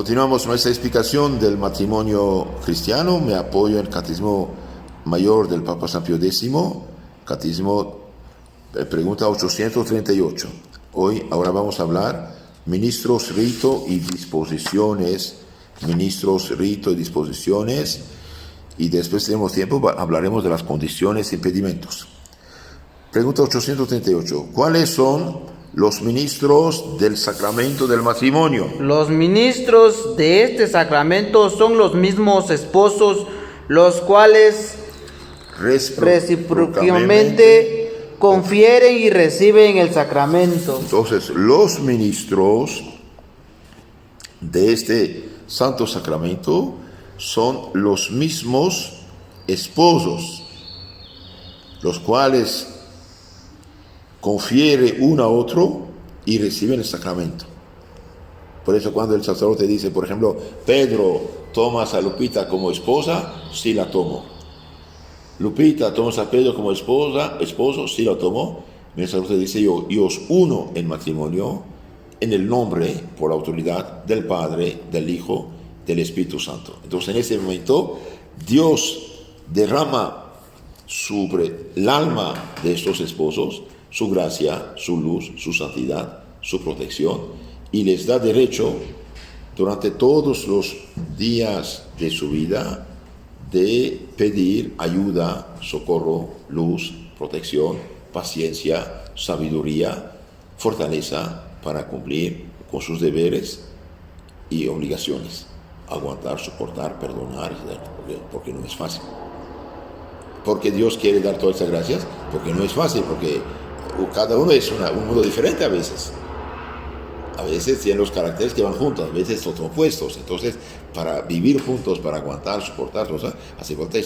Continuamos nuestra explicación del matrimonio cristiano. Me apoyo en el Catecismo Mayor del Papa San Pío X, Catecismo, pregunta 838. Ahora vamos a hablar ministros, rito y disposiciones. Ministros, rito y disposiciones. Y después tenemos tiempo, hablaremos de las condiciones e impedimentos. Pregunta 838. ¿Cuáles son los ministros del sacramento del matrimonio? Los ministros de este sacramento son los mismos esposos, los cuales recíprocamente confieren y reciben el sacramento. Entonces, los ministros de este santo sacramento son los mismos esposos, los cuales confiere uno a otro y reciben el sacramento. Por eso cuando el sacerdote dice, por ejemplo, Pedro, ¿tomas a Lupita como esposa? Sí la tomo. Lupita, ¿tomas a Pedro como esposo? Sí la tomo. El sacerdote dice, yo os uno en matrimonio en el nombre, por la autoridad del Padre, del Hijo, del Espíritu Santo. Entonces en ese momento Dios derrama sobre el alma de estos esposos su gracia, su luz, su santidad, su protección, y les da derecho durante todos los días de su vida de pedir ayuda, socorro, luz, protección, paciencia, sabiduría, fortaleza para cumplir con sus deberes y obligaciones, aguantar, soportar, perdonar, porque no es fácil. Porque Dios quiere dar todas esas gracias, porque no es fácil, porque cada uno es un mundo diferente a veces. A veces tienen los caracteres que van juntos, a veces son opuestos. Entonces, para vivir juntos, para aguantar, soportar, hace falta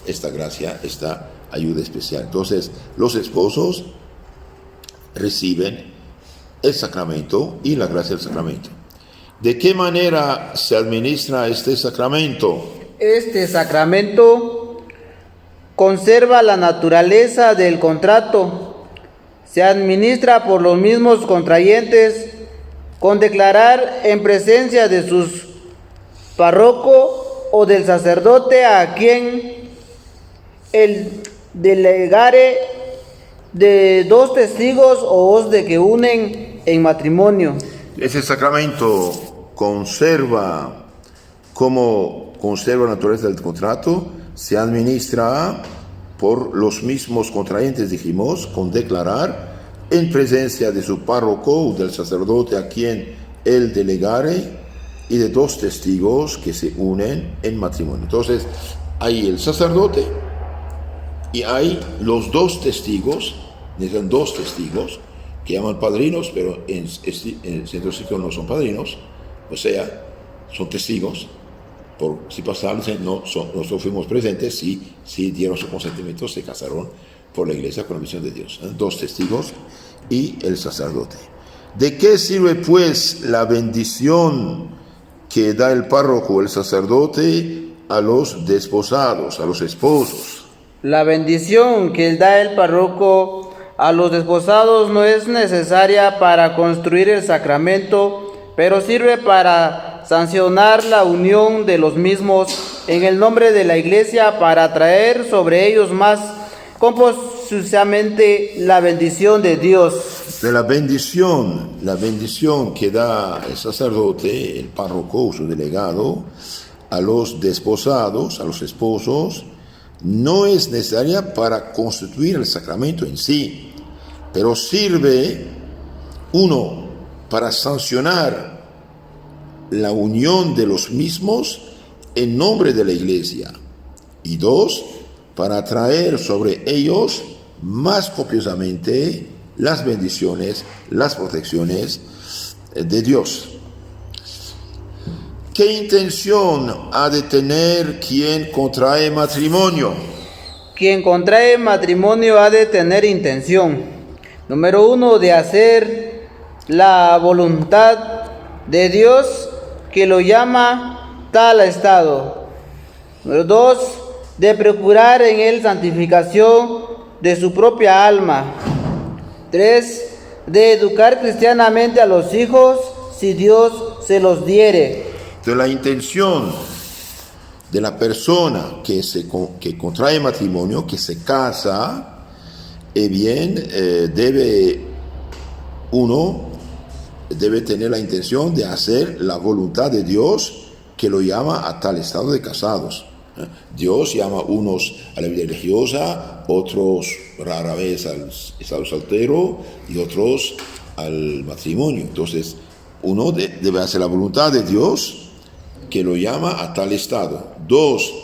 esta gracia, esta ayuda especial. Entonces, los esposos reciben el sacramento y la gracia del sacramento. ¿De qué manera se administra este sacramento? Este sacramento conserva la naturaleza del contrato. Se administra por los mismos contrayentes con declarar en presencia de sus párroco o del sacerdote a quien el delegare de dos testigos o os de que unen en matrimonio. Ese sacramento conserva la naturaleza del contrato, se administra por los mismos contrayentes, dijimos, con declarar en presencia de su párroco o del sacerdote a quien él delegare y de dos testigos que se unen en matrimonio. Entonces, hay el sacerdote y hay los dos testigos, necesitan dos testigos que llaman padrinos, pero en el centro cívico no son padrinos, o sea, son testigos. Por si pasaron, nosotros fuimos presentes, si dieron su consentimiento, se casaron por la iglesia con la misión de Dios. Dos testigos y el sacerdote. ¿De qué sirve pues la bendición que da el párroco o el sacerdote a los desposados, a los esposos? La bendición que da el párroco a los desposados no es necesaria para construir el sacramento, pero sirve para sancionar la unión de los mismos en el nombre de la Iglesia, para traer sobre ellos más compositamente la bendición de Dios. De la bendición que da el sacerdote, el párroco o su delegado, a los desposados, a los esposos, no es necesaria para constituir el sacramento en sí, pero sirve, uno, para sancionar la unión de los mismos en nombre de la Iglesia, y dos, para atraer sobre ellos más copiosamente las bendiciones, las protecciones de Dios. ¿Qué intención ha de tener quien contrae matrimonio? Quien contrae matrimonio ha de tener intención, número 1, de hacer la voluntad de Dios que lo llama tal estado. Número 2, de procurar en él santificación de su propia alma. 3, de educar cristianamente a los hijos si Dios se los diere. Entonces la intención de la persona que contrae matrimonio, que se casa, uno debe tener la intención de hacer la voluntad de Dios, que lo llama a tal estado de casados. Dios llama unos a la vida religiosa, otros rara vez al estado soltero y otros al matrimonio. Entonces, uno debe hacer la voluntad de Dios, que lo llama a tal estado. 2,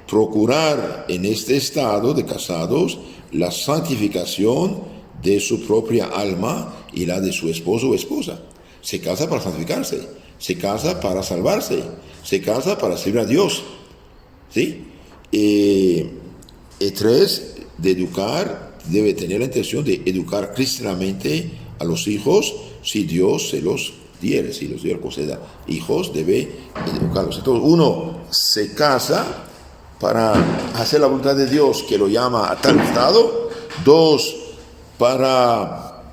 procurar en este estado de casados la santificación de su propia alma y la de su esposo o esposa. Se casa para santificarse, se casa para salvarse, se casa para servir a Dios. ¿Sí? 3, de educar, debe tener la intención de educar cristianamente a los hijos, si Dios se los diere, si los Dios conceda hijos, debe educarlos. Entonces, uno se casa para hacer la voluntad de Dios, que lo llama a tal estado. 2, para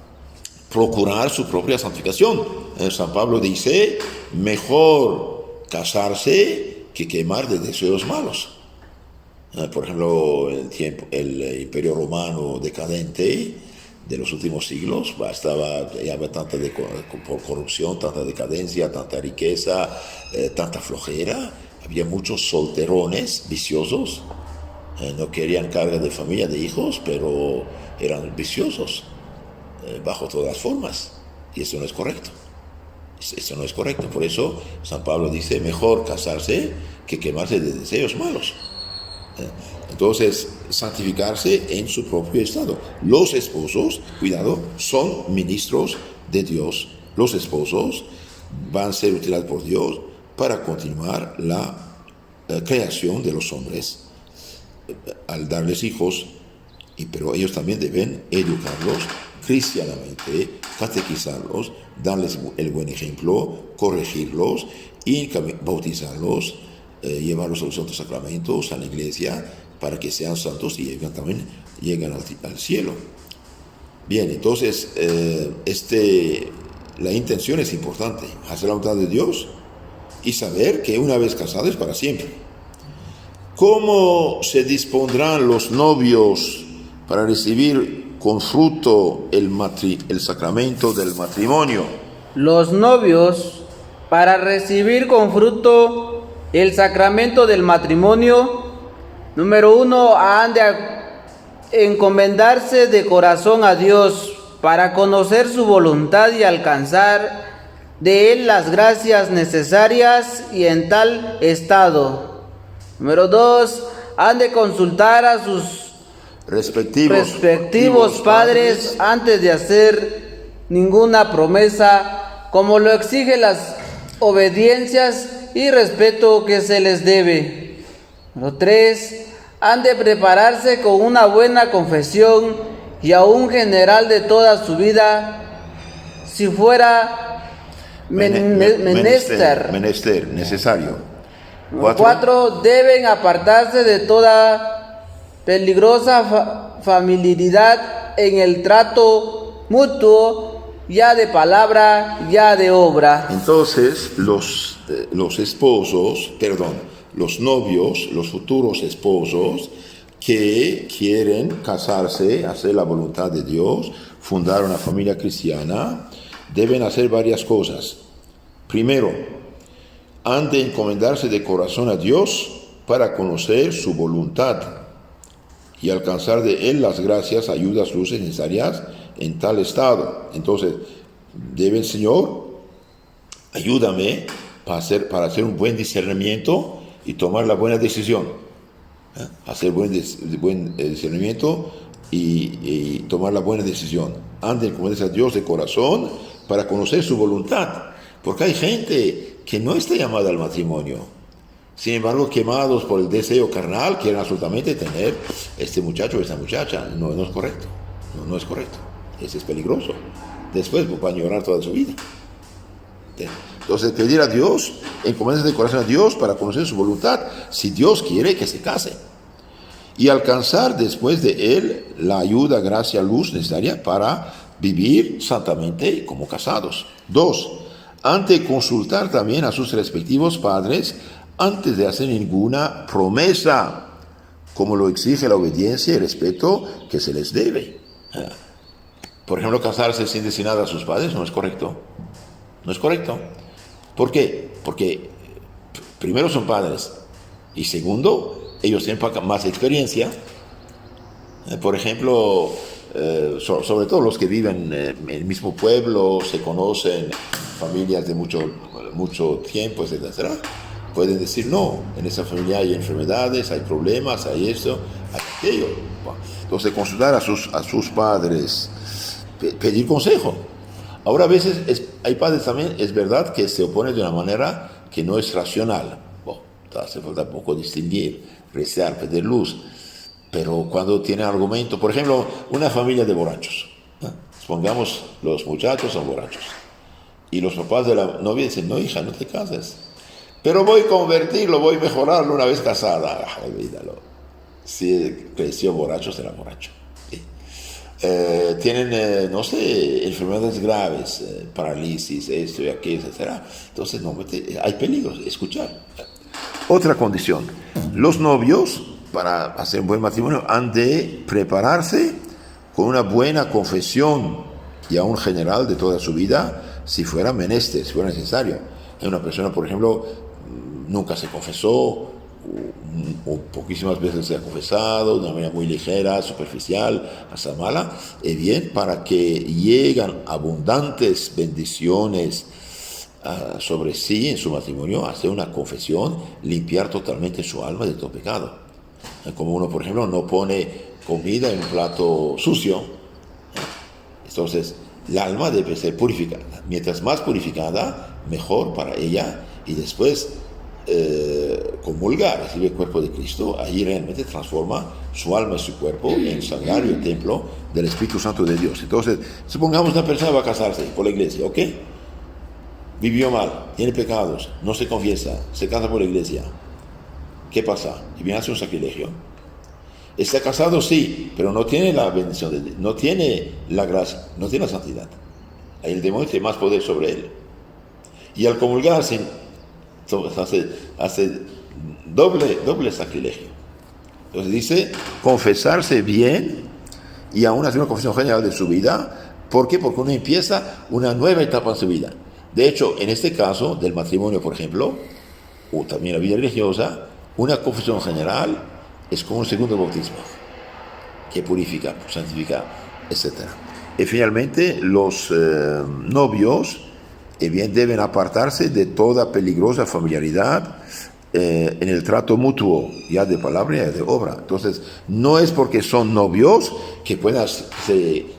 procurar su propia santificación. San Pablo dice, mejor casarse que quemar de deseos malos. Por ejemplo, el Imperio Romano decadente de los últimos siglos, había tanta por corrupción, tanta decadencia, tanta riqueza, tanta flojera. Había muchos solterones viciosos, no querían carga de familia, de hijos, pero eran viciosos, bajo todas las formas. Y eso no es correcto. Eso no es correcto. Por eso San Pablo dice, mejor casarse que quemarse de deseos malos. Entonces, santificarse en su propio estado. Los esposos, cuidado, son ministros de Dios. Los esposos van a ser utilizados por Dios para continuar la creación de los hombres al darles hijos, pero ellos también deben educarlos cristianamente, catequizarlos, darles el buen ejemplo, corregirlos y bautizarlos, llevarlos a los santos sacramentos, a la iglesia, para que sean santos y lleguen al cielo. Bien, entonces la intención es importante, hacer la voluntad de Dios y saber que una vez casado es para siempre. ¿Cómo se dispondrán los novios para recibir con fruto el sacramento del matrimonio? Los novios, para recibir con fruto el sacramento del matrimonio, número 1, han de encomendarse de corazón a Dios para conocer su voluntad y alcanzar de Él las gracias necesarias, y en tal estado. Número 2, han de consultar a sus respectivos padres antes de hacer ninguna promesa, como lo exigen las obediencias y respeto que se les debe. Número 3, han de prepararse con una buena confesión y a un general de toda su vida, si fuera menester, necesario. 4, deben apartarse de toda peligrosa familiaridad en el trato mutuo, ya de palabra, ya de obra. Entonces, los novios, los futuros esposos que quieren casarse, hacer la voluntad de Dios, fundar una familia cristiana, deben hacer varias cosas. Primero, han de encomendarse de corazón a Dios para conocer su voluntad y alcanzar de Él las gracias, ayudas, luces necesarias en tal estado. Entonces, deben, Señor, ayúdame para hacer un buen discernimiento y tomar la buena decisión. Hacer buen discernimiento y tomar la buena decisión. Han de encomendarse a Dios de corazón para conocer su voluntad. Porque hay gente que no está llamada al matrimonio. Sin embargo, quemados por el deseo carnal, quieren absolutamente tener este muchacho o esta muchacha. No es correcto. No es correcto. Eso es peligroso. Después van a llorar toda su vida. Entonces, pedir a Dios, encomendarse de corazón a Dios para conocer su voluntad, si Dios quiere que se case. Y alcanzar después de Él la ayuda, gracia, luz necesaria para vivir santamente como casados. 2, han de consultar también a sus respectivos padres antes de hacer ninguna promesa, como lo exige la obediencia y el respeto que se les debe. Por ejemplo, casarse sin decir nada a sus padres no es correcto. No es correcto. ¿Por qué? Porque primero son padres y segundo, ellos tienen más experiencia. Por ejemplo, sobre todo los que viven en el mismo pueblo, se conocen, familias de mucho tiempo, etcétera, pueden decir no, en esa familia hay enfermedades, hay problemas, hay esto, hay aquello. Entonces consultar a sus padres, pedir consejo. Ahora a veces hay padres también, es verdad, que se oponen de una manera que no es racional. Hace falta un poco distinguir, rezar, pedir luz. Pero cuando tiene argumento, por ejemplo, una familia de borrachos, supongamos los muchachos son borrachos, y los papás de la novia dicen, no hija, no te cases, pero voy a convertirlo, voy a mejorarlo una vez casada. Olvídalo, si creció borracho, será borracho. ¿Sí? Tienen, no sé, enfermedades graves, parálisis, esto y aquello, etc. Entonces, no, hay peligros, escuchar. Otra condición, los novios, para hacer un buen matrimonio, han de prepararse con una buena confesión y a un general de toda su vida, si fuera menester, si fuera necesario. Hay una persona, por ejemplo, nunca se confesó, o poquísimas veces se ha confesado, de una manera muy ligera, superficial, hasta mala, es bien para que lleguen abundantes bendiciones sobre sí en su matrimonio, hacer una confesión, limpiar totalmente su alma de todo pecado. Como uno, por ejemplo, no pone comida en un plato sucio, entonces el alma debe ser purificada. Mientras más purificada, mejor para ella, y después comulgar, recibe el cuerpo de Cristo, ahí realmente transforma su alma y su cuerpo en sagrario templo del Espíritu Santo de Dios. Entonces, supongamos una persona va a casarse por la iglesia, ¿ok? Vivió mal, tiene pecados, no se confiesa, se casa por la iglesia. ¿Qué pasa? Y viene a hacer un sacrilegio. Está casado, sí, pero no tiene la bendición de Dios, no tiene la gracia, no tiene la santidad. Ahí el demonio tiene más poder sobre él. Y al comulgarse, hace doble sacrilegio. Entonces dice, confesarse bien y aún hacer una confesión general de su vida. ¿Por qué? Porque uno empieza una nueva etapa en su vida. De hecho, en este caso del matrimonio, por ejemplo, o también la vida religiosa, una confesión general es como un segundo bautismo, que purifica, santifica, etc. Y finalmente, los novios bien deben apartarse de toda peligrosa familiaridad en el trato mutuo, ya de palabra y de obra. Entonces, no es porque son novios que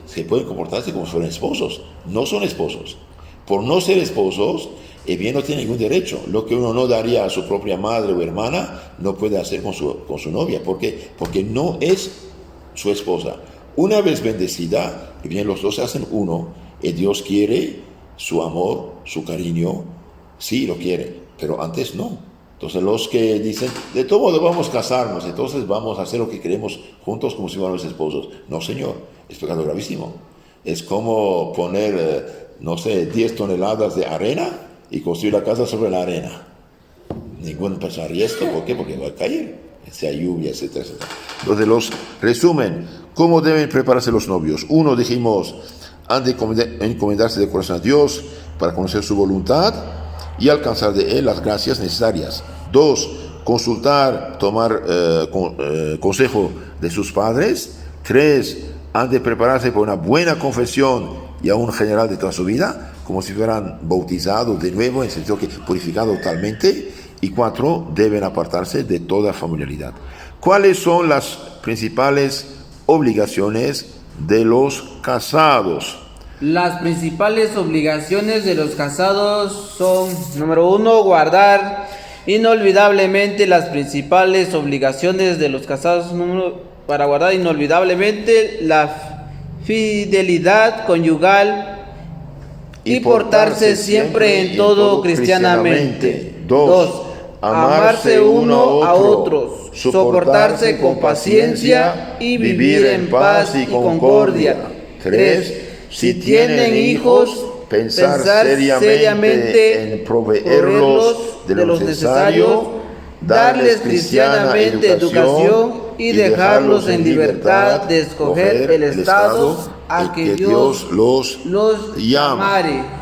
se pueden comportarse como si fueran esposos. No son esposos. Por no ser esposos, bien no tiene ningún derecho. Lo que uno no daría a su propia madre o hermana, no puede hacer con su novia. ¿Por qué? Porque no es su esposa. Una vez bendecida, bien los dos se hacen uno, y Dios quiere su amor, su cariño, sí lo quiere, pero antes no. Entonces los que dicen, de todo modo vamos a casarnos, entonces vamos a hacer lo que queremos juntos como si fuéramos esposos. No, señor, es pecado gravísimo. Es como poner, 10 toneladas de arena y construir la casa sobre la arena. Ningún persona haría esto, ¿por qué? Porque va a caer, sea lluvia, etcétera, etcétera. Entonces los resumen, ¿cómo deben prepararse los novios? Uno, dijimos, han de encomendarse de corazón a Dios para conocer su voluntad y alcanzar de Él las gracias necesarias. 2, consultar, tomar consejo de sus padres. 3, han de prepararse por una buena confesión y a un general de toda su vida, como si fueran bautizados de nuevo, en el sentido que purificados totalmente. Y 4, deben apartarse de toda familiaridad. ¿Cuáles son las principales obligaciones de los casados? Las principales obligaciones de los casados son, número 1, guardar inolvidablemente. Las principales obligaciones de los casados para guardar inolvidablemente la fidelidad conyugal y portarse siempre en todo cristianamente. 2, amarse uno a otros, soportarse con paciencia y vivir en paz y concordia. 3, si tienen hijos, pensar seriamente en proveerlos de lo necesario, darles cristianamente educación y dejarlos en libertad de escoger el estado a que Dios los llamare.